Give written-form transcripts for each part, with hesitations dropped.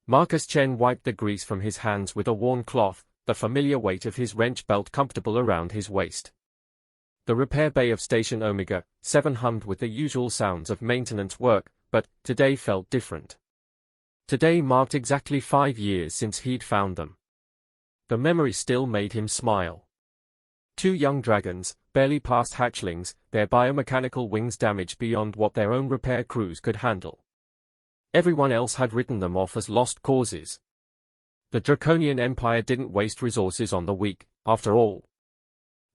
Marcus Chen wiped the grease from his hands with a worn cloth, the familiar weight of his wrench belt comfortable around his waist. The repair bay of Station Omega 7 hummed with the usual sounds of maintenance work, but today felt different. Today marked exactly 5 years since he'd found them. The memory still made him smile. 2 young dragons, barely past hatchlings, their biomechanical wings damaged beyond what their own repair crews could handle. Everyone else had written them off as lost causes. The Draconian Empire didn't waste resources on the weak, after all.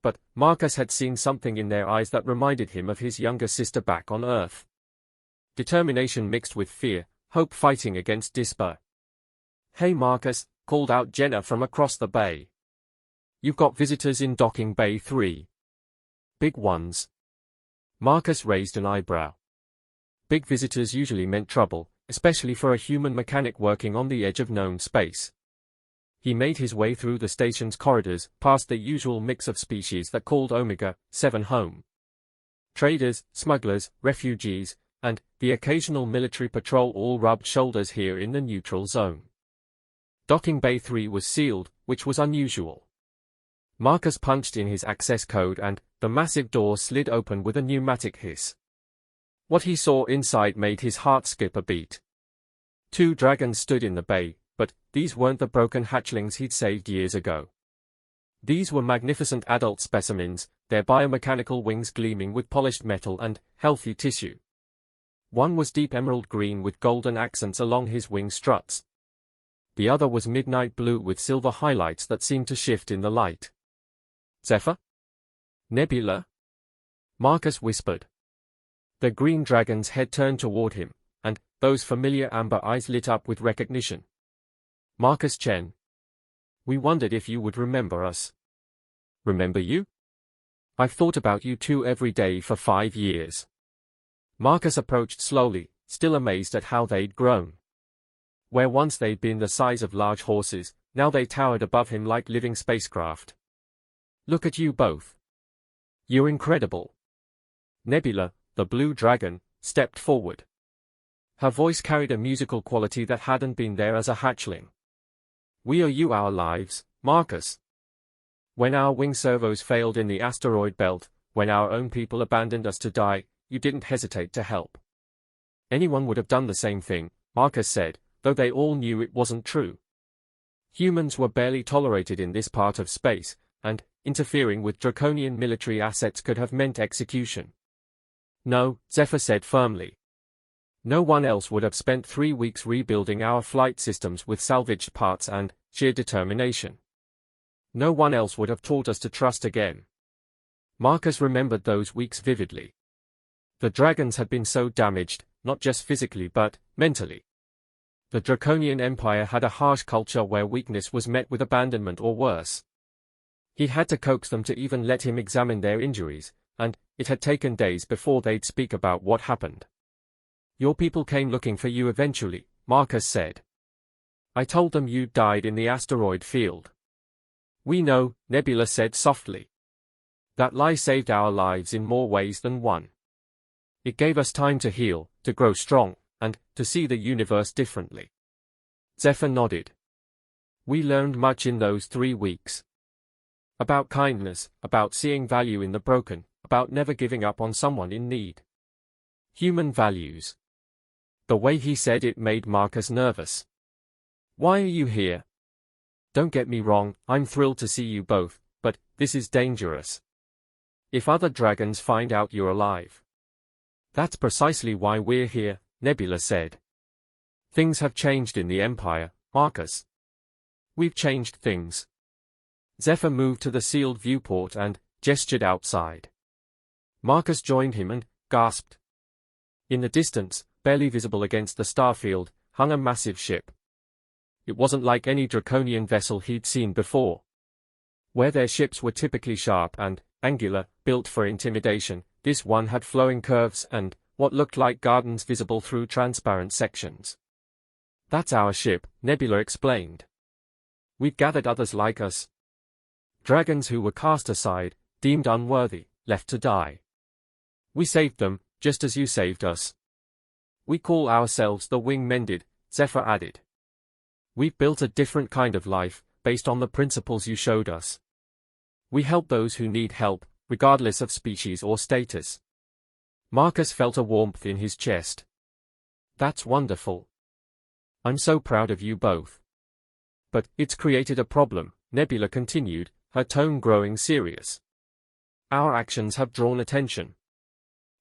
But Marcus had seen something in their eyes that reminded him of his younger sister back on Earth. Determination mixed with fear, hope fighting against despair. "Hey Marcus," called out Jenna from across the bay. "You've got visitors in Docking Bay 3. Big ones." Marcus raised an eyebrow. Big visitors usually meant trouble, especially for a human mechanic working on the edge of known space. He made his way through the station's corridors, past the usual mix of species that called Omega 7 home. Traders, smugglers, refugees, and the occasional military patrol all rubbed shoulders here in the neutral zone. Docking Bay 3 was sealed, which was unusual. Marcus punched in his access code and the massive door slid open with a pneumatic hiss. What he saw inside made his heart skip a beat. 2 dragons stood in the bay, but these weren't the broken hatchlings he'd saved years ago. These were magnificent adult specimens, their biomechanical wings gleaming with polished metal and healthy tissue. One was deep emerald green with golden accents along his wing struts. The other was midnight blue with silver highlights that seemed to shift in the light. "Zephyr? Nebula?" Marcus whispered. The green dragon's head turned toward him, and those familiar amber eyes lit up with recognition. "Marcus Chen. We wondered if you would remember us." "Remember you? I've thought about you two every day for 5 years." Marcus approached slowly, still amazed at how they'd grown. Where once they'd been the size of large horses, now they towered above him like living spacecraft. "Look at you both. You're incredible." Nebula, the blue dragon, stepped forward. Her voice carried a musical quality that hadn't been there as a hatchling. "We owe you our lives, Marcus. When our wing servos failed in the asteroid belt, when our own people abandoned us to die, you didn't hesitate to help." "Anyone would have done the same thing," Marcus said, though they all knew it wasn't true. Humans were barely tolerated in this part of space, and interfering with draconian military assets could have meant execution. "No," Zephyr said firmly. "No one else would have spent 3 weeks rebuilding our flight systems with salvaged parts and sheer determination. No one else would have taught us to trust again." Marcus remembered those weeks vividly. The dragons had been so damaged, not just physically but mentally. The Draconian Empire had a harsh culture where weakness was met with abandonment or worse. He had to coax them to even let him examine their injuries, and it had taken days before they'd speak about what happened. "Your people came looking for you eventually," Marcus said. "I told them you'd died in the asteroid field." "We know," Nebula said softly. "That lie saved our lives in more ways than one. It gave us time to heal, to grow strong, and to see the universe differently." Zephyr nodded. "We learned much in those 3 weeks. About kindness, about seeing value in the broken, about never giving up on someone in need. Human values." The way he said it made Marcus nervous. "Why are you here? Don't get me wrong, I'm thrilled to see you both, but this is dangerous. If other dragons find out you're alive." "That's precisely why we're here," Nebula said. "Things have changed in the Empire, Marcus. We've changed things." Zephyr moved to the sealed viewport and gestured outside. Marcus joined him and gasped. In the distance, barely visible against the starfield, hung a massive ship. It wasn't like any draconian vessel he'd seen before. Where their ships were typically sharp and angular, built for intimidation, this one had flowing curves and what looked like gardens visible through transparent sections. "That's our ship," Nebula explained. "We've gathered others like us. Dragons who were cast aside, deemed unworthy, left to die. We saved them, just as you saved us. We call ourselves the Wing Mended," Zephyr added. We've built a different kind of life, based on the principles you showed us. We help those who need help, regardless of species or status. Marcus felt a warmth in his chest. That's wonderful. I'm so proud of you both. But it's created a problem, Nebula continued, her tone growing serious. Our actions have drawn attention.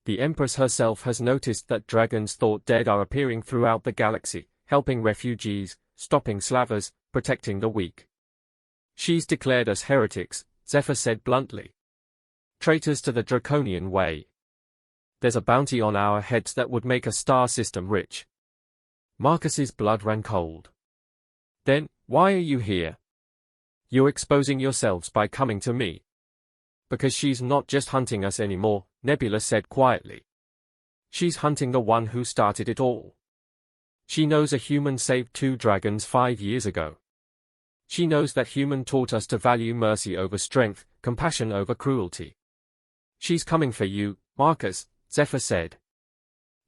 The Empress herself has noticed that dragons thought dead are appearing throughout the galaxy, helping refugees, stopping slavers, protecting the weak. She's declared us heretics, Zephyr said bluntly. Traitors to the draconian way. There's a bounty on our heads that would make a star system rich. Marcus's blood ran cold. Then, why are you here? You're exposing yourselves by coming to me. Because she's not just hunting us anymore, Nebula said quietly. She's hunting the one who started it all. She knows a human saved 2 dragons 5 years ago. She knows that human taught us to value mercy over strength, compassion over cruelty. She's coming for you, Marcus, Zephyr said.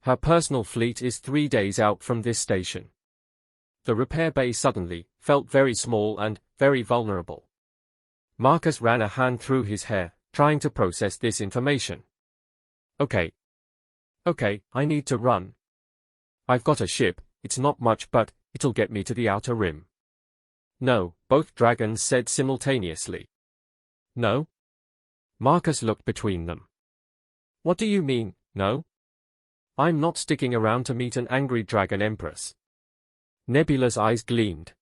Her personal fleet is 3 days out from this station. The repair bay suddenly felt very small and very vulnerable. Marcus ran a hand through his hair, trying to process this information. Okay, I need to run. I've got a ship, it's not much but it'll get me to the outer rim. No, both dragons said simultaneously. No? Marcus looked between them. What do you mean, no? I'm not sticking around to meet an angry dragon Empress. Nebula's eyes gleamed.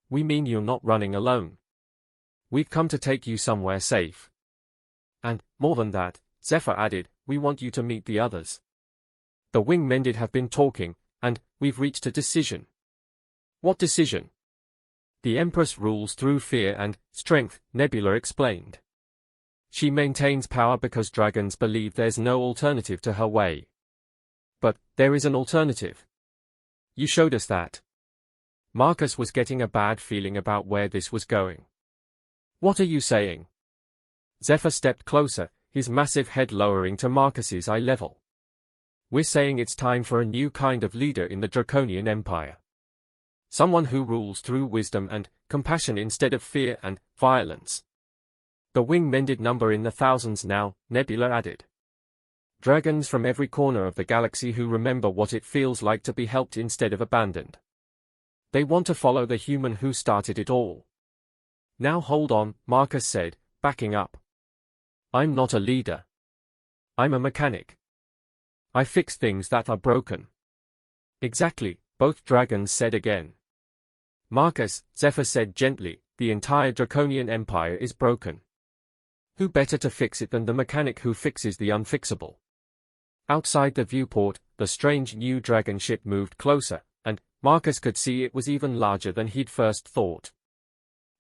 We mean you're not running alone. We've come to take you somewhere safe. And, more than that, Zephyr added, we want you to meet the others. The wing-mended have been talking, and we've reached a decision. What decision? The Empress rules through fear and strength, Nebula explained. She maintains power because dragons believe there's no alternative to her way. But there is an alternative. You showed us that. Marcus was getting a bad feeling about where this was going. What are you saying? Zephyr stepped closer, his massive head lowering to Marcus's eye level. We're saying it's time for a new kind of leader in the Draconian Empire. Someone who rules through wisdom and compassion instead of fear and violence. The wing-mended number in the thousands now, Nebula added. Dragons from every corner of the galaxy who remember what it feels like to be helped instead of abandoned. They want to follow the human who started it all. Now hold on, Marcus said, backing up. I'm not a leader. I'm a mechanic. I fix things that are broken. Exactly, both dragons said again. Marcus, Zephyr said gently, the entire Draconian Empire is broken. Who better to fix it than the mechanic who fixes the unfixable? Outside the viewport, the strange new dragon ship moved closer, and Marcus could see it was even larger than he'd first thought.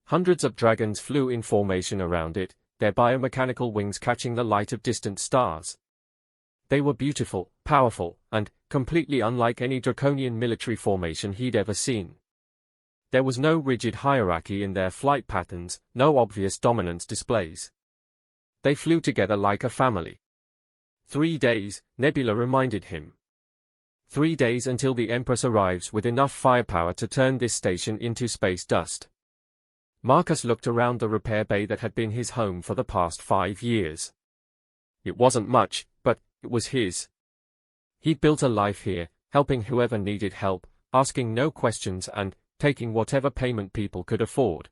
Hundreds of dragons flew in formation around it, their biomechanical wings catching the light of distant stars. They were beautiful, powerful, and completely unlike any draconian military formation he'd ever seen. There was no rigid hierarchy in their flight patterns, no obvious dominance displays. They flew together like a family. 3 days, Nebula reminded him. 3 days until the Empress arrives with enough firepower to turn this station into space dust. Marcus looked around the repair bay that had been his home for the past 5 years. It wasn't much, but it was his. He'd built a life here, helping whoever needed help, asking no questions and taking whatever payment people could afford.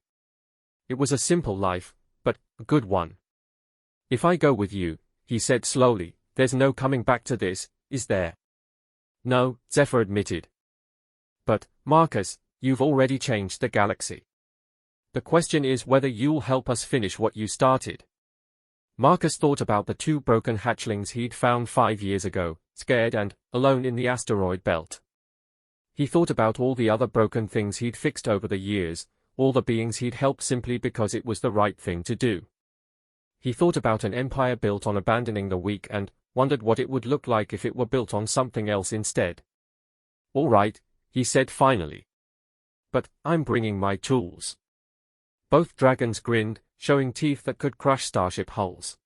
It was a simple life, but a good one. If I go with you, he said slowly, there's no coming back to this, is there? No, Zephyr admitted. But, Marcus, you've already changed the galaxy. The question is whether you'll help us finish what you started. Marcus thought about the 2 broken hatchlings he'd found 5 years ago, scared and alone in the asteroid belt. He thought about all the other broken things he'd fixed over the years, all the beings he'd helped simply because it was the right thing to do. He thought about an empire built on abandoning the weak and wondered what it would look like if it were built on something else instead. All right, he said finally. But I'm bringing my tools. Both dragons grinned, showing teeth that could crush starship hulls.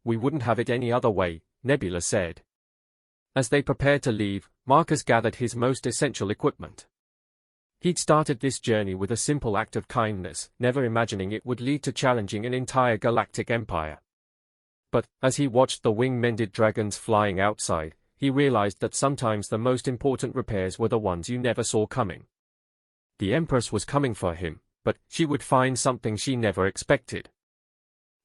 We wouldn't have it any other way, Nebula said. As they prepared to leave, Marcus gathered his most essential equipment. He'd started this journey with a simple act of kindness, never imagining it would lead to challenging an entire galactic empire. But, as he watched the wing-mended dragons flying outside, he realized that sometimes the most important repairs were the ones you never saw coming. The Empress was coming for him, but she would find something she never expected.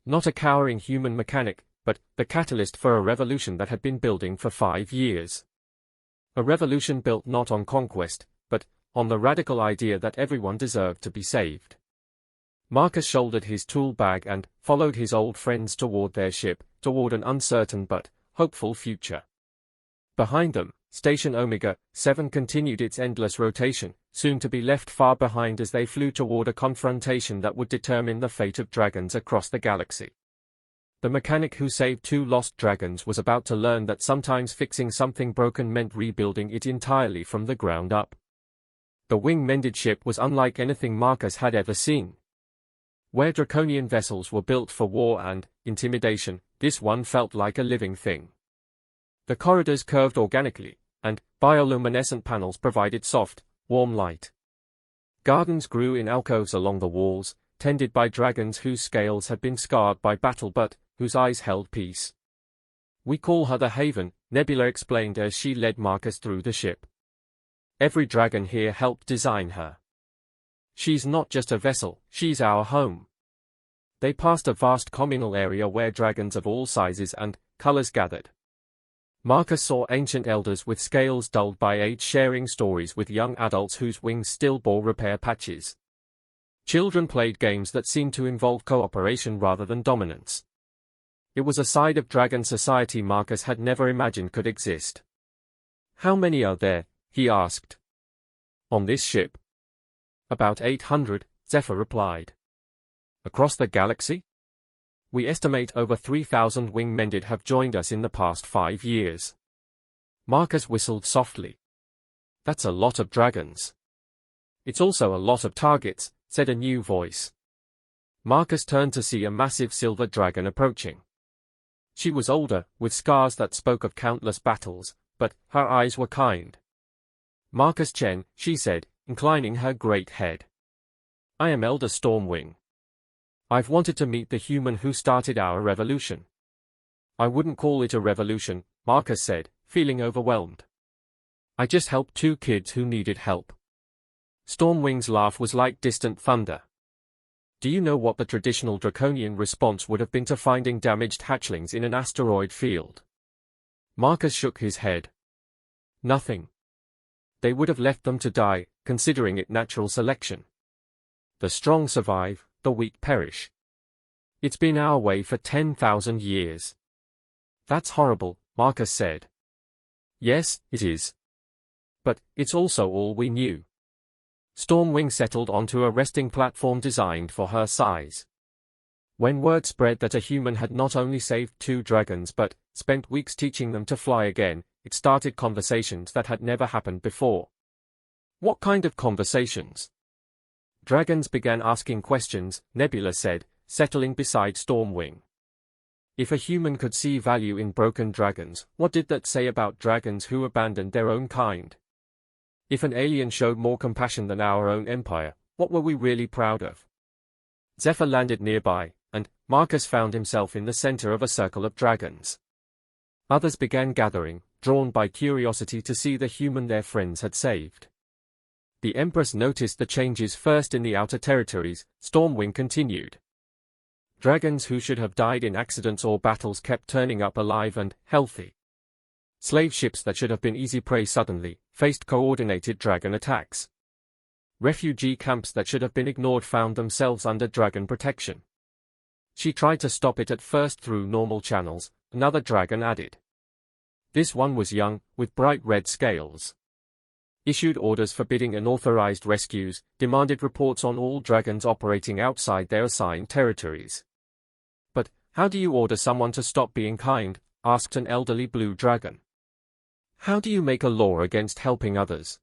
Not a cowering human mechanic, but the catalyst for a revolution that had been building for 5 years. A revolution built not on conquest, but on the radical idea that everyone deserved to be saved. Marcus shouldered his tool bag and followed his old friends toward their ship, toward an uncertain but hopeful future. Behind them, Station Omega 7 continued its endless rotation, soon to be left far behind as they flew toward a confrontation that would determine the fate of dragons across the galaxy. The mechanic who saved 2 lost dragons was about to learn that sometimes fixing something broken meant rebuilding it entirely from the ground up. The wing-mended ship was unlike anything Marcus had ever seen. Where draconian vessels were built for war and intimidation, this one felt like a living thing. The corridors curved organically, and bioluminescent panels provided soft, warm light. Gardens grew in alcoves along the walls, tended by dragons whose scales had been scarred by battle but whose eyes held peace. "We call her the Haven," Nebula explained as she led Marcus through the ship. "Every dragon here helped design her. She's not just a vessel, she's our home." They passed a vast communal area where dragons of all sizes and colors gathered. Marcus saw ancient elders with scales dulled by age sharing stories with young adults whose wings still bore repair patches. Children played games that seemed to involve cooperation rather than dominance. It was a side of dragon society Marcus had never imagined could exist. "How many are there?" he asked. "On this ship?" "About 800, Zephyr replied. "Across the galaxy?" "We estimate over 3,000 wing-mended have joined us in the past 5 years." Marcus whistled softly. "That's a lot of dragons." "It's also a lot of targets," said a new voice. Marcus turned to see a massive silver dragon approaching. She was older, with scars that spoke of countless battles, but her eyes were kind. "Marcus Chen," she said, inclining her great head. "I am Elder Stormwing. I've wanted to meet the human who started our revolution." "I wouldn't call it a revolution," Marcus said, feeling overwhelmed. "I just helped 2 kids who needed help." Stormwing's laugh was like distant thunder. "Do you know what the traditional draconian response would have been to finding damaged hatchlings in an asteroid field?" Marcus shook his head. "Nothing. They would have left them to die, considering it natural selection. The strong survive, the weak perish. It's been our way for 10,000 years." "That's horrible," Marcus said. "Yes, it is. But it's also all we knew." Stormwing settled onto a resting platform designed for her size. When word spread that a human had not only saved 2 dragons but spent weeks teaching them to fly again, it started conversations that had never happened before. "What kind of conversations?" "Dragons began asking questions," Nebula said, settling beside Stormwing. "If a human could see value in broken dragons, what did that say about dragons who abandoned their own kind? If an alien showed more compassion than our own empire, what were we really proud of?" Zephyr landed nearby, and Marcus found himself in the center of a circle of dragons. Others began gathering, drawn by curiosity to see the human their friends had saved. The Empress noticed the changes first in the outer territories. Stormwing continued. Dragons who should have died in accidents or battles kept turning up alive and healthy. Slave ships that should have been easy prey suddenly faced coordinated dragon attacks. Refugee camps that should have been ignored found themselves under dragon protection. She tried to stop it at first through normal channels, another dragon added. This one was young, with bright red scales. Issued orders forbidding unauthorized rescues, demanded reports on all dragons operating outside their assigned territories. "But how do you order someone to stop being kind?" asked an elderly blue dragon. "How do you make a law against helping others?"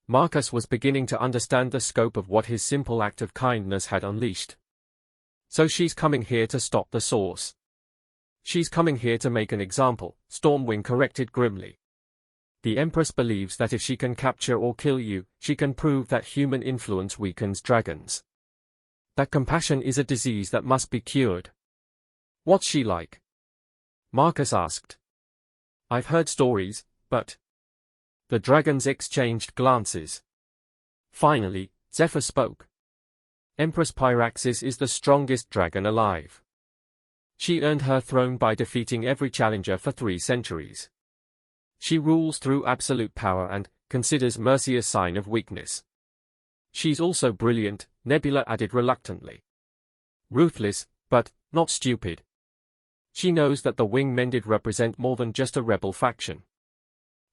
Marcus was beginning to understand the scope of what his simple act of kindness had unleashed. "So she's coming here to stop the source." "She's coming here to make an example," Stormwing corrected grimly. The Empress believes that if she can capture or kill you, she can prove that human influence weakens dragons. That compassion is a disease that must be cured. What's she like? Marcus asked. I've heard stories, but... The dragons exchanged glances. Finally, Zephyr spoke. Empress Pyraxis is the strongest dragon alive. She earned her throne by defeating every challenger for 3 centuries. She rules through absolute power and considers mercy a sign of weakness. She's also brilliant, Nebula added reluctantly. Ruthless, but not stupid. She knows that the Wing-Mended represent more than just a rebel faction.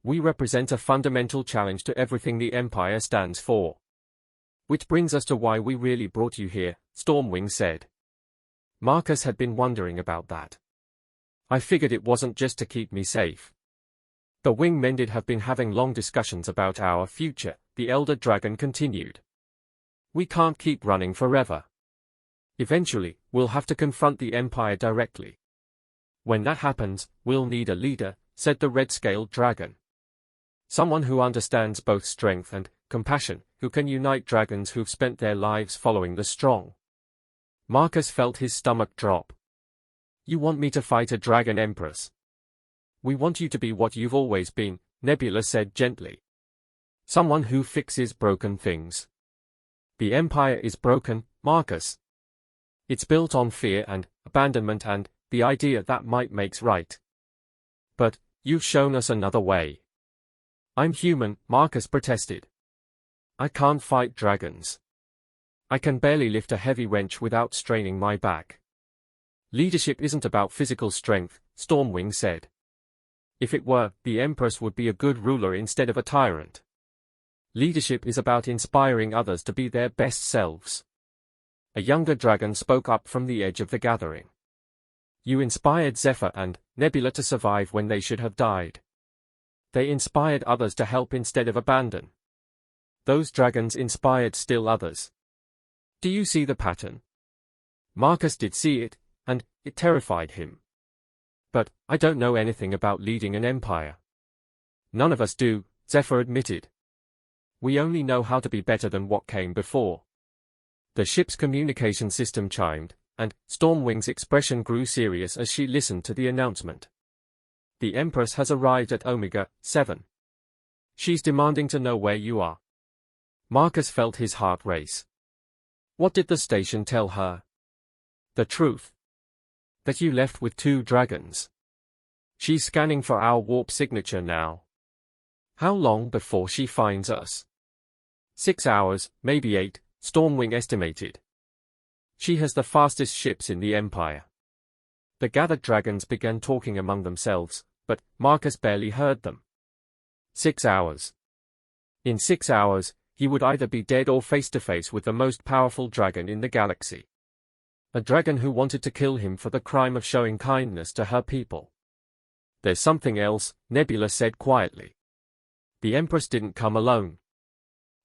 We represent a fundamental challenge to everything the Empire stands for. Which brings us to why we really brought you here, Stormwing said. Marcus had been wondering about that. I figured it wasn't just to keep me safe. The Wing-Mended have been having long discussions about our future, the Elder Dragon continued. We can't keep running forever. Eventually, we'll have to confront the Empire directly. When that happens, we'll need a leader, said the red-scaled dragon. Someone who understands both strength and compassion, who can unite dragons who've spent their lives following the strong. Marcus felt his stomach drop. You want me to fight a dragon empress? We want you to be what you've always been, Nebula said gently. Someone who fixes broken things. The Empire is broken, Marcus. It's built on fear and abandonment and the idea that might makes right. But you've shown us another way. I'm human, Marcus protested. I can't fight dragons. I can barely lift a heavy wrench without straining my back. Leadership isn't about physical strength, Stormwing said. If it were, the Empress would be a good ruler instead of a tyrant. Leadership is about inspiring others to be their best selves. A younger dragon spoke up from the edge of the gathering. You inspired Zephyr and Nebula to survive when they should have died. They inspired others to help instead of abandon. Those dragons inspired still others. Do you see the pattern? Marcus did see it, and it terrified him. But I don't know anything about leading an empire. None of us do, Zephyr admitted. We only know how to be better than what came before. The ship's communication system chimed, and Stormwing's expression grew serious as she listened to the announcement. The Empress has arrived at Omega 7. She's demanding to know where you are. Marcus felt his heart race. What did the station tell her? The truth. That you left with 2 dragons. She's scanning for our warp signature now. How long before she finds us? 6 hours, maybe 8, Stormwing estimated. She has the fastest ships in the Empire. The gathered dragons began talking among themselves, but Marcus barely heard them. 6 hours. In 6 hours, he would either be dead or face to face with the most powerful dragon in the galaxy. A dragon who wanted to kill him for the crime of showing kindness to her people. There's something else, Nebula said quietly. The Empress didn't come alone.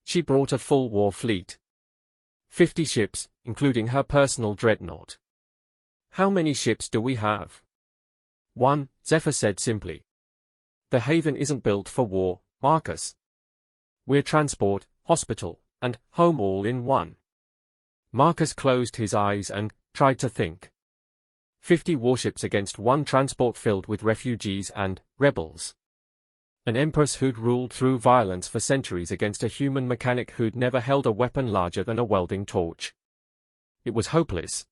She brought a full war fleet. 50 ships, including her personal dreadnought. How many ships do we have? 1, Zephyr said simply. The Haven isn't built for war, Marcus. We're transport, hospital, and home all in one. Marcus closed his eyes and tried to think. 50 warships against 1 transport filled with refugees and rebels. An empress who'd ruled through violence for centuries against a human mechanic who'd never held a weapon larger than a welding torch. It was hopeless.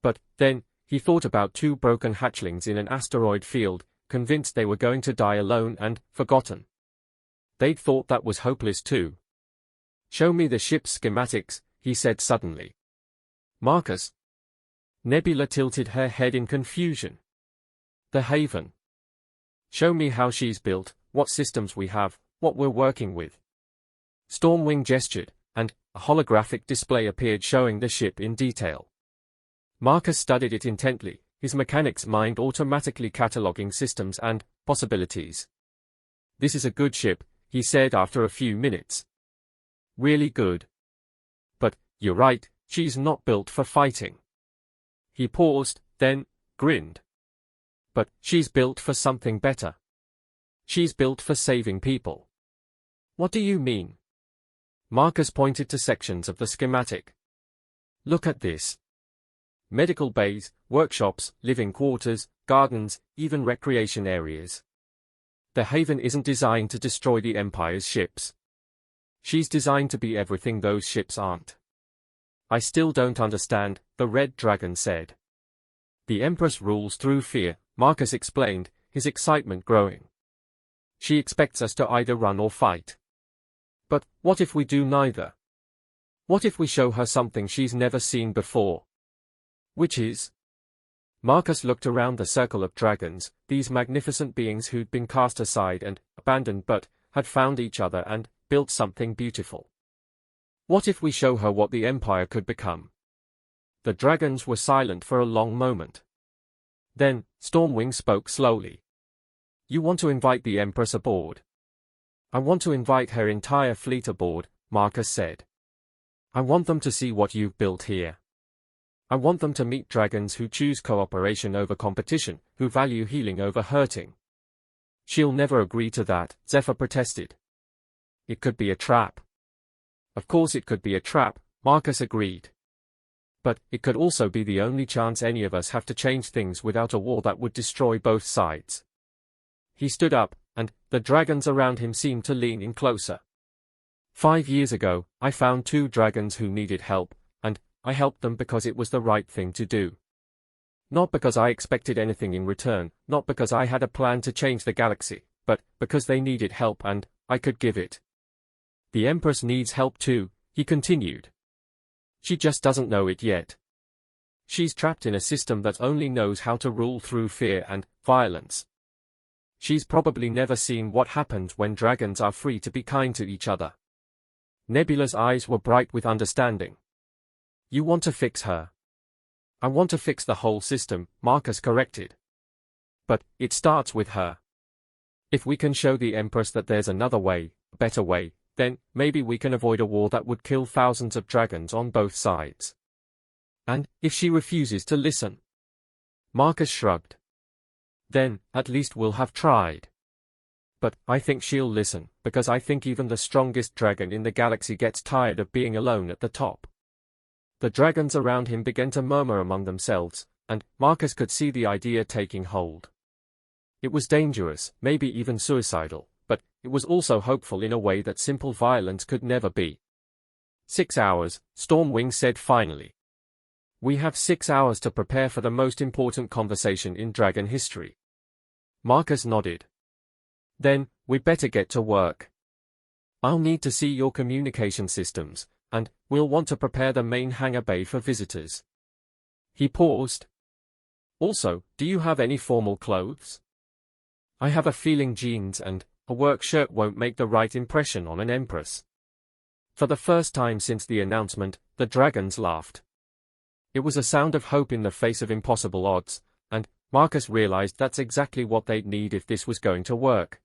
But then, he thought about 2 broken hatchlings in an asteroid field, convinced they were going to die alone and forgotten. They'd thought that was hopeless too. Show me the ship's schematics, he said suddenly. Marcus. Nebula tilted her head in confusion. The Haven. Show me how she's built, what systems we have, what we're working with. Stormwing gestured, and a holographic display appeared showing the ship in detail. Marcus studied it intently, his mechanic's mind automatically cataloging systems and possibilities. This is a good ship, he said after a few minutes. Really good. But, you're right, she's not built for fighting. He paused, then grinned. But she's built for something better. She's built for saving people. What do you mean? Marcus pointed to sections of the schematic. Look at this. Medical bays, workshops, living quarters, gardens, even recreation areas. The Haven isn't designed to destroy the Empire's ships. She's designed to be everything those ships aren't. I still don't understand, the Red Dragon said. The Empress rules through fear, Marcus explained, his excitement growing. She expects us to either run or fight. But what if we do neither? What if we show her something she's never seen before? Which is? Marcus looked around the circle of dragons, these magnificent beings who'd been cast aside and abandoned but had found each other and built something beautiful. What if we show her what the Empire could become? The dragons were silent for a long moment. Then, Stormwing spoke slowly. You want to invite the Empress aboard? I want to invite her entire fleet aboard, Marcus said. I want them to see what you've built here. I want them to meet dragons who choose cooperation over competition, who value healing over hurting. She'll never agree to that, Zephyr protested. It could be a trap. Of course it could be a trap, Marcus agreed. But it could also be the only chance any of us have to change things without a war that would destroy both sides. He stood up, and the dragons around him seemed to lean in closer. 5 years ago, I found 2 dragons who needed help, and I helped them because it was the right thing to do. Not because I expected anything in return, not because I had a plan to change the galaxy, but because they needed help and I could give it. The Empress needs help too, he continued. She just doesn't know it yet. She's trapped in a system that only knows how to rule through fear and violence. She's probably never seen what happens when dragons are free to be kind to each other. Nebula's eyes were bright with understanding. You want to fix her. I want to fix the whole system, Marcus corrected. But it starts with her. If we can show the Empress that there's another way, a better way, then maybe we can avoid a war that would kill thousands of dragons on both sides. And if she refuses to listen? Marcus shrugged. Then, at least we'll have tried. But I think she'll listen, because I think even the strongest dragon in the galaxy gets tired of being alone at the top. The dragons around him began to murmur among themselves, and Marcus could see the idea taking hold. It was dangerous, maybe even suicidal, but it was also hopeful in a way that simple violence could never be. 6 hours, Stormwing said finally. We have 6 hours to prepare for the most important conversation in dragon history. Marcus nodded. Then, we better get to work. I'll need to see your communication systems, and we'll want to prepare the main hangar bay for visitors. He paused. Also, do you have any formal clothes? I have a feeling jeans and a work shirt won't make the right impression on an Empress. For the first time since the announcement, the dragons laughed. It was a sound of hope in the face of impossible odds, and Marcus realized that's exactly what they'd need if this was going to work.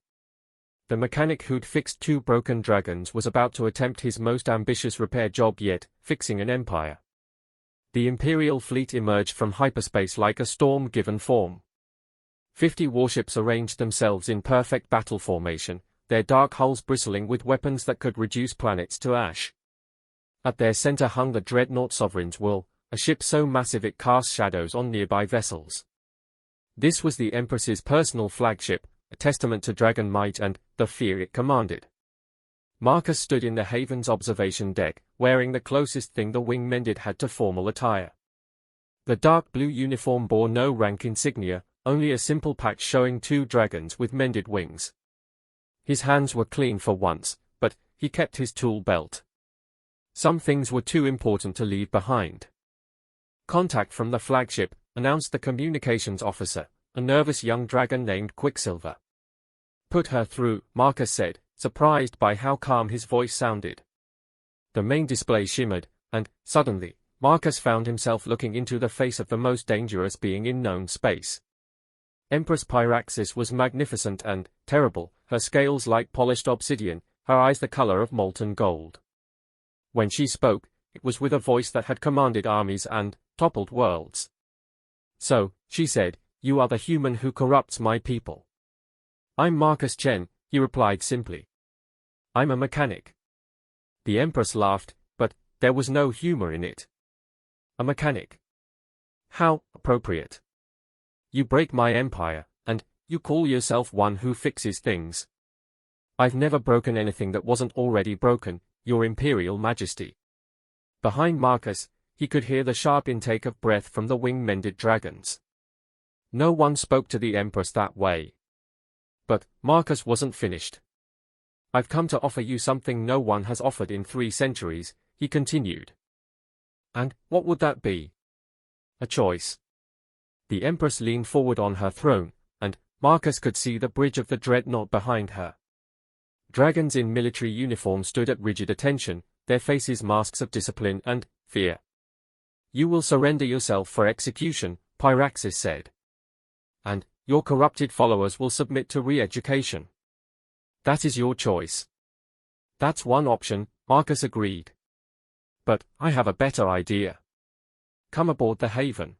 The mechanic who'd fixed 2 broken dragons was about to attempt his most ambitious repair job yet, fixing an empire. The Imperial fleet emerged from hyperspace like a storm-given form. 50 warships arranged themselves in perfect battle formation, their dark hulls bristling with weapons that could reduce planets to ash. At their center hung the dreadnought Sovereign's Will, a ship so massive it cast shadows on nearby vessels. This was the Empress's personal flagship, a testament to dragon might and the fear it commanded. Marcus stood in the Haven's observation deck, wearing the closest thing the wing-mended had to formal attire. The dark blue uniform bore no rank insignia, only a simple patch showing 2 dragons with mended wings. His hands were clean for once, but he kept his tool belt. Some things were too important to leave behind. Contact from the flagship, announced the communications officer, a nervous young dragon named Quicksilver. Put her through, Marcus said, surprised by how calm his voice sounded. The main display shimmered, and, suddenly, Marcus found himself looking into the face of the most dangerous being in known space. Empress Pyraxis was magnificent and terrible, her scales like polished obsidian, her eyes the color of molten gold. When she spoke, it was with a voice that had commanded armies and toppled worlds. So, she said, you are the human who corrupts my people. I'm Marcus Chen, he replied simply. I'm a mechanic. The Empress laughed, but there was no humor in it. A mechanic? How appropriate. You break my empire, and you call yourself one who fixes things. I've never broken anything that wasn't already broken, Your Imperial Majesty. Behind Marcus, he could hear the sharp intake of breath from the wing-mended dragons. No one spoke to the Empress that way. But Marcus wasn't finished. I've come to offer you something no one has offered in 3 centuries, he continued. And what would that be? A choice. The Empress leaned forward on her throne, and Marcus could see the bridge of the dreadnought behind her. Dragons in military uniform stood at rigid attention, their faces masks of discipline and fear. You will surrender yourself for execution, Pyraxis said. And your corrupted followers will submit to re-education. That is your choice. That's one option, Marcus agreed. But I have a better idea. Come aboard the Haven.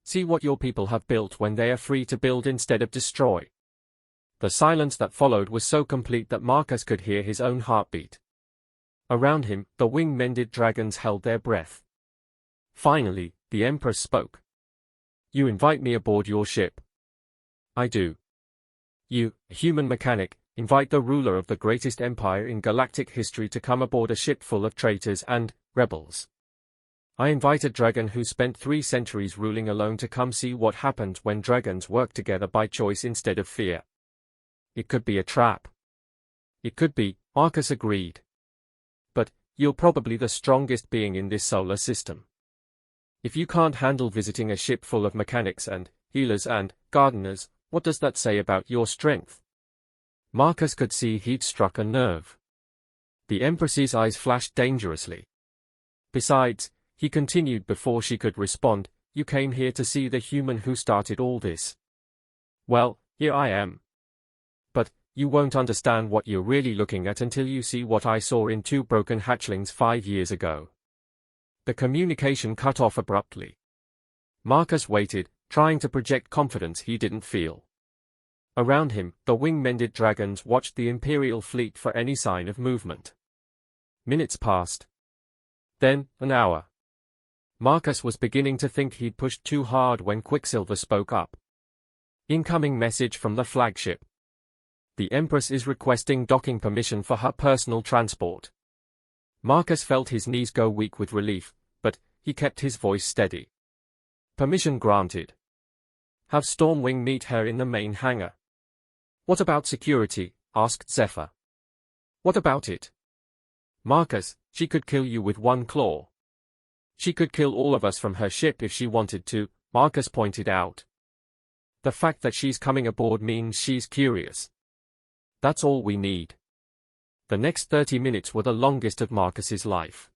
See what your people have built when they are free to build instead of destroy. The silence that followed was so complete that Marcus could hear his own heartbeat. Around him, the wing-mended dragons held their breath. Finally, the Empress spoke. You invite me aboard your ship. I do. You, a human mechanic, invite the ruler of the greatest empire in galactic history to come aboard a ship full of traitors and rebels. I invite a dragon who spent 3 centuries ruling alone to come see what happens when dragons work together by choice instead of fear. It could be a trap. It could be, Marcus agreed. But you're probably the strongest being in this solar system. If you can't handle visiting a ship full of mechanics and healers and gardeners, what does that say about your strength? Marcus could see he'd struck a nerve. The Empress's eyes flashed dangerously. Besides, he continued before she could respond, you came here to see the human who started all this. Well, here I am. But you won't understand what you're really looking at until you see what I saw in 2 broken hatchlings 5 years ago. The communication cut off abruptly. Marcus waited, trying to project confidence he didn't feel. Around him, the wing-mended dragons watched the Imperial fleet for any sign of movement. Minutes passed. Then, an hour. Marcus was beginning to think he'd pushed too hard when Quicksilver spoke up. Incoming message from the flagship. The Empress is requesting docking permission for her personal transport. Marcus felt his knees go weak with relief, but he kept his voice steady. Permission granted. Have Stormwing meet her in the main hangar. What about security? Asked Zephyr. What about it? Marcus, she could kill you with 1 claw. She could kill all of us from her ship if she wanted to, Marcus pointed out. The fact that she's coming aboard means she's curious. That's all we need. The next 30 minutes were the longest of Marcus's life.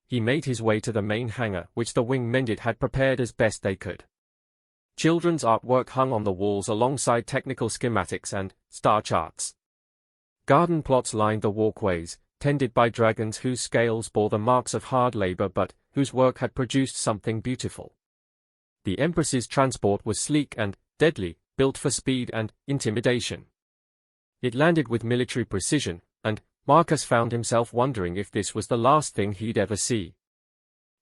He made his way to the main hangar, which the wing-mended had prepared as best they could. Children's artwork hung on the walls alongside technical schematics and star charts. Garden plots lined the walkways, tended by dragons whose scales bore the marks of hard labor but whose work had produced something beautiful. The Empress's transport was sleek and deadly, built for speed and intimidation. It landed with military precision, and Marcus found himself wondering if this was the last thing he'd ever see.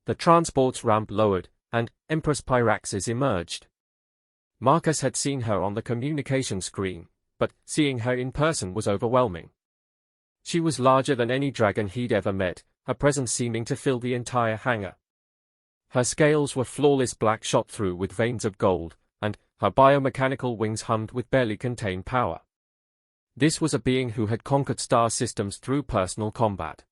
The transport's ramp lowered, and Empress Pyraxis emerged. Marcus had seen her on the communication screen, but seeing her in person was overwhelming. She was larger than any dragon he'd ever met, her presence seeming to fill the entire hangar. Her scales were flawless black shot through with veins of gold, and her biomechanical wings hummed with barely contained power. This was a being who had conquered star systems through personal combat.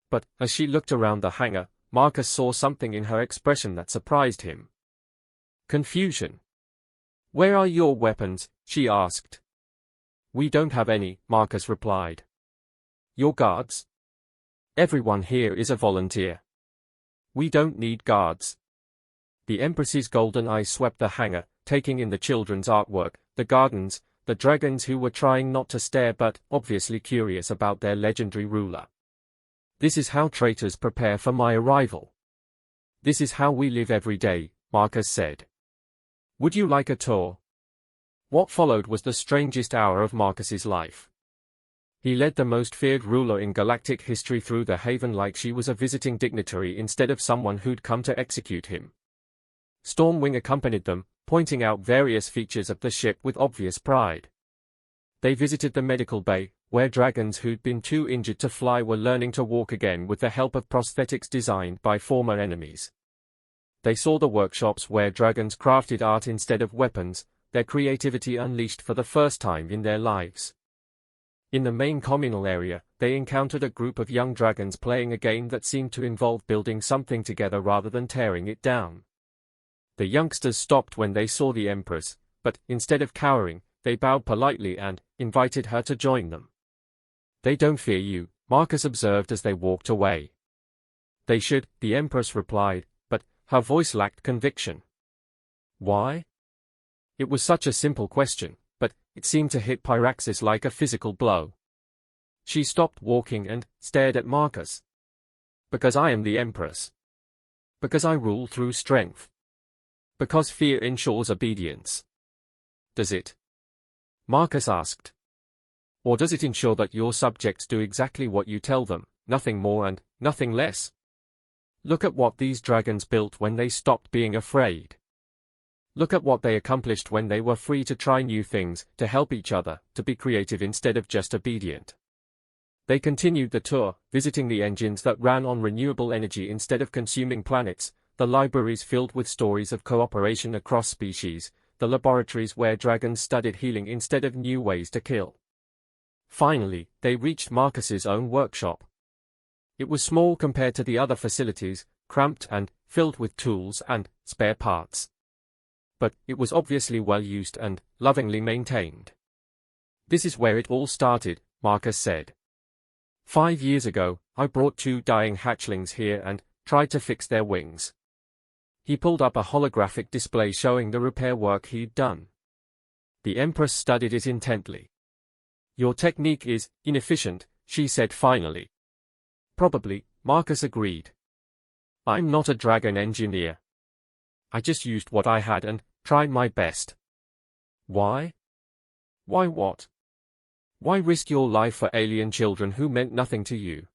But as she looked around the hangar, Marcus saw something in her expression that surprised him. Confusion. Where are your weapons? She asked. We don't have any, Marcus replied. Your guards? Everyone here is a volunteer. We don't need guards. The Empress's golden eyes swept the hangar, taking in the children's artwork, the gardens, the dragons who were trying not to stare but obviously curious about their legendary ruler. This is how traitors prepare for my arrival. This is how we live every day, Marcus said. Would you like a tour? What followed was the strangest hour of Marcus's life. He led the most feared ruler in galactic history through the haven like she was a visiting dignitary instead of someone who'd come to execute him. Stormwing accompanied them, pointing out various features of the ship with obvious pride. They visited the medical bay, where dragons who'd been too injured to fly were learning to walk again with the help of prosthetics designed by former enemies. They saw the workshops where dragons crafted art instead of weapons, their creativity unleashed for the first time in their lives. In the main communal area, they encountered a group of young dragons playing a game that seemed to involve building something together rather than tearing it down. The youngsters stopped when they saw the Empress, but, instead of cowering, they bowed politely and invited her to join them. "They don't fear you," Marcus observed as they walked away. "They should," the Empress replied, but her voice lacked conviction. Why? It was such a simple question, but it seemed to hit Pyraxis like a physical blow. She stopped walking and stared at Marcus. "Because I am the Empress. Because I rule through strength. Because fear ensures obedience." "Does it?" Marcus asked. "Or does it ensure that your subjects do exactly what you tell them, nothing more and nothing less? Look at what these dragons built when they stopped being afraid. Look at what they accomplished when they were free to try new things, to help each other, to be creative instead of just obedient." They continued the tour, visiting the engines that ran on renewable energy instead of consuming planets, the libraries filled with stories of cooperation across species, the laboratories where dragons studied healing instead of new ways to kill. Finally, they reached Marcus's own workshop. It was small compared to the other facilities, cramped and filled with tools and spare parts. But it was obviously well used and lovingly maintained. "This is where it all started," Marcus said. 5 years ago, I brought 2 dying hatchlings here and tried to fix their wings." He pulled up a holographic display showing the repair work he'd done. The Empress studied it intently. "Your technique is inefficient," she said finally. "Probably," Marcus agreed. "I'm not a dragon engineer. I just used what I had and tried my best." "Why? Why what? Why risk your life for alien children who meant nothing to you?"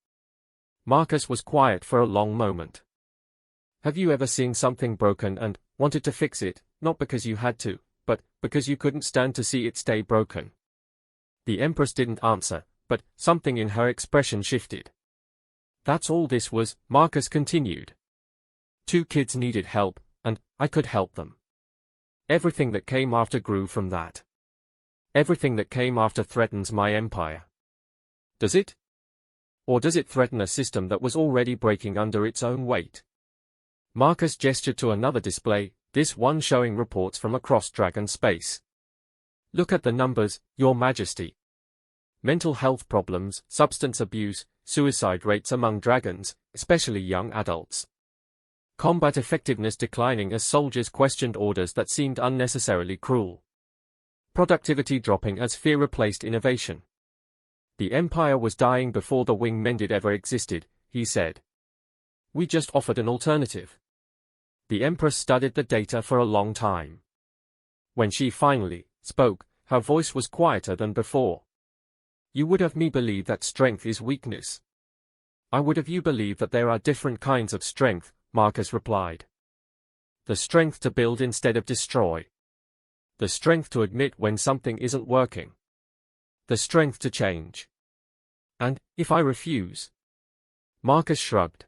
Marcus was quiet for a long moment. "Have you ever seen something broken and wanted to fix it, not because you had to, but because you couldn't stand to see it stay broken?" The Empress didn't answer, but something in her expression shifted. "That's all this was," Marcus continued. 2 kids needed help, and I could help them. Everything that came after grew from that. Everything that came after threatens my empire. Does it? Or does it threaten a system that was already breaking under its own weight?" Marcus gestured to another display, this one showing reports from across Dragon space. "Look at the numbers, Your Majesty. Mental health problems, substance abuse, suicide rates among dragons, especially young adults. Combat effectiveness declining as soldiers questioned orders that seemed unnecessarily cruel. Productivity dropping as fear replaced innovation. The Empire was dying before the wing mended ever existed," he said. "We just offered an alternative." The Empress studied the data for a long time. When she finally spoke, her voice was quieter than before. "You would have me believe that strength is weakness. I would have you believe that there are different kinds of strength," Marcus replied. "The strength to build instead of destroy. The strength to admit when something isn't working. The strength to change. And, if I refuse?" Marcus shrugged.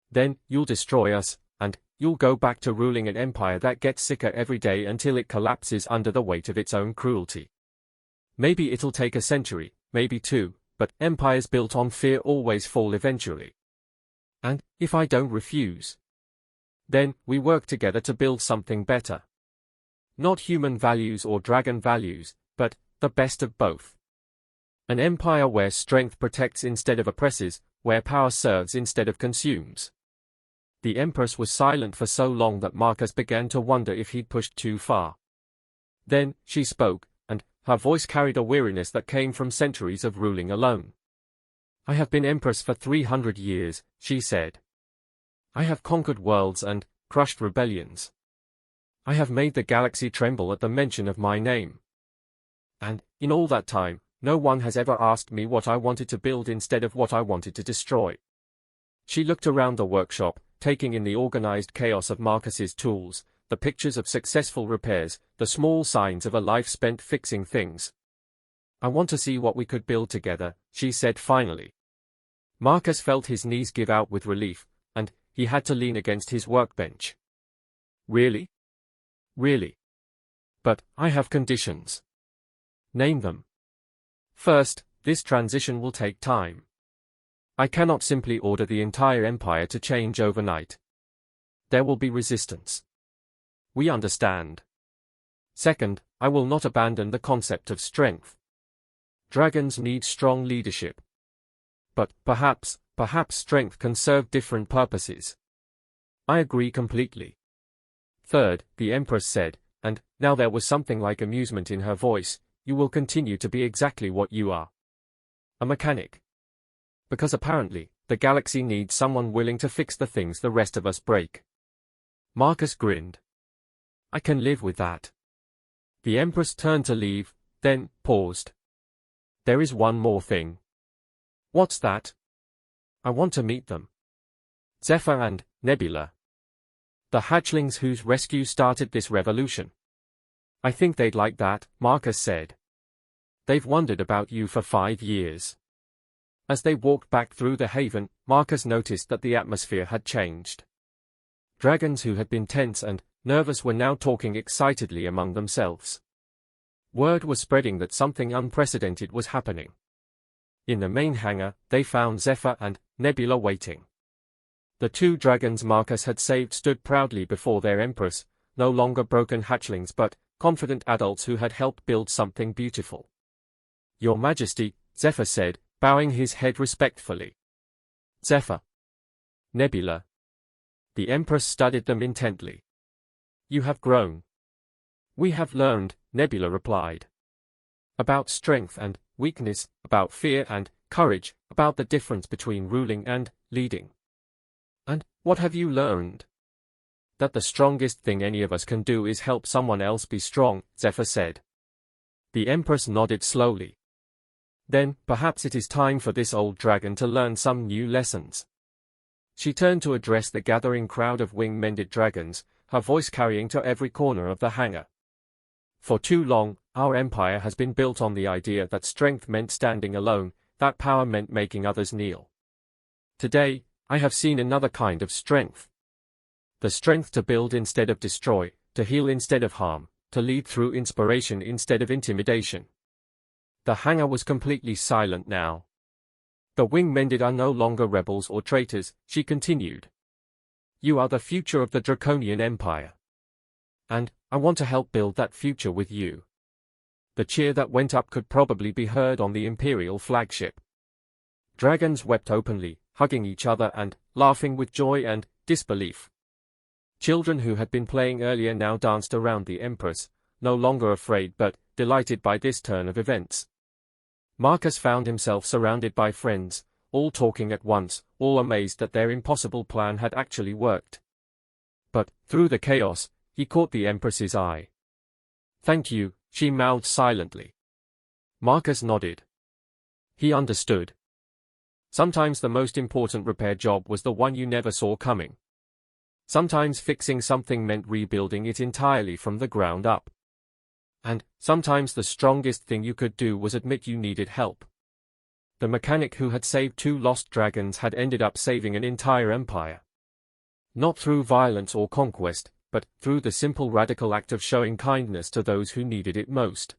"Then, you'll destroy us, and you'll go back to ruling an empire that gets sicker every day until it collapses under the weight of its own cruelty. Maybe it'll take a century, maybe 2, but empires built on fear always fall eventually. And, if I don't refuse? Then, we work together to build something better. Not human values or dragon values, but the best of both. An empire where strength protects instead of oppresses, where power serves instead of consumes." The Empress was silent for so long that Marcus began to wonder if he'd pushed too far. Then, she spoke, and her voice carried a weariness that came from centuries of ruling alone. "I have been Empress for 300 years, she said. "I have conquered worlds and crushed rebellions. I have made the galaxy tremble at the mention of my name. And, in all that time, no one has ever asked me what I wanted to build instead of what I wanted to destroy. She looked around the workshop, taking in the organized chaos of Marcus's tools, the pictures of successful repairs, the small signs of a life spent fixing things. I want to see what we could build together, she said finally. Marcus felt his knees give out with relief, and he had to lean against his workbench. Really? Really? But I have conditions. Name them. First, this transition will take time. I cannot simply order the entire empire to change overnight. There will be resistance. We understand. Second, I will not abandon the concept of strength. Dragons need strong leadership. But perhaps strength can serve different purposes. I agree completely. Third, the Empress said, and now there was something like amusement in her voice, you will continue to be exactly what you are. A mechanic. Because apparently, the galaxy needs someone willing to fix the things the rest of us break. Marcus grinned. I can live with that. The Empress turned to leave, then paused. There is one more thing. What's that? I want to meet them. Zephyr and Nebula. The hatchlings whose rescue started this revolution. I think they'd like that, Marcus said. They've wondered about you for 5 years. As they walked back through the haven, Marcus noticed that the atmosphere had changed. Dragons who had been tense and nervous were now talking excitedly among themselves. Word was spreading that something unprecedented was happening. In the main hangar, they found Zephyr and Nebula waiting. The 2 dragons Marcus had saved stood proudly before their Empress, no longer broken hatchlings but confident adults who had helped build something beautiful. Your Majesty, Zephyr said, bowing his head respectfully. Zephyr. Nebula. The Empress studied them intently. You have grown. We have learned, Nebula replied. About strength and weakness, about fear and courage, about the difference between ruling and leading. And what have you learned? That the strongest thing any of us can do is help someone else be strong, Zephyr said. The Empress nodded slowly. Then, perhaps it is time for this old dragon to learn some new lessons. She turned to address the gathering crowd of wing-mended dragons, her voice carrying to every corner of the hangar. For too long, our empire has been built on the idea that strength meant standing alone, that power meant making others kneel. Today, I have seen another kind of strength. The strength to build instead of destroy, to heal instead of harm, to lead through inspiration instead of intimidation. The hangar was completely silent now. The wing-mended are no longer rebels or traitors, she continued. You are the future of the Draconian Empire. And I want to help build that future with you. The cheer that went up could probably be heard on the Imperial flagship. Dragons wept openly, hugging each other and laughing with joy and disbelief. Children who had been playing earlier now danced around the Empress, no longer afraid but delighted by this turn of events. Marcus found himself surrounded by friends, all talking at once, all amazed that their impossible plan had actually worked. But, through the chaos, he caught the Empress's eye. Thank you, she mouthed silently. Marcus nodded. He understood. Sometimes the most important repair job was the one you never saw coming. Sometimes fixing something meant rebuilding it entirely from the ground up. And sometimes the strongest thing you could do was admit you needed help. The mechanic who had saved 2 lost dragons had ended up saving an entire empire. Not through violence or conquest, but through the simple radical act of showing kindness to those who needed it most.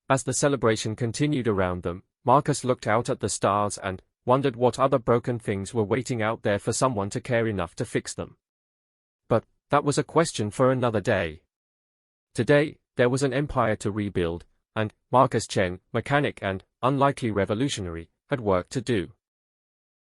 As the celebration continued around them, Marcus looked out at the stars and wondered what other broken things were waiting out there for someone to care enough to fix them. But that was a question for another day. Today, there was an empire to rebuild, and Marcus Chen, mechanic and unlikely revolutionary, had work to do.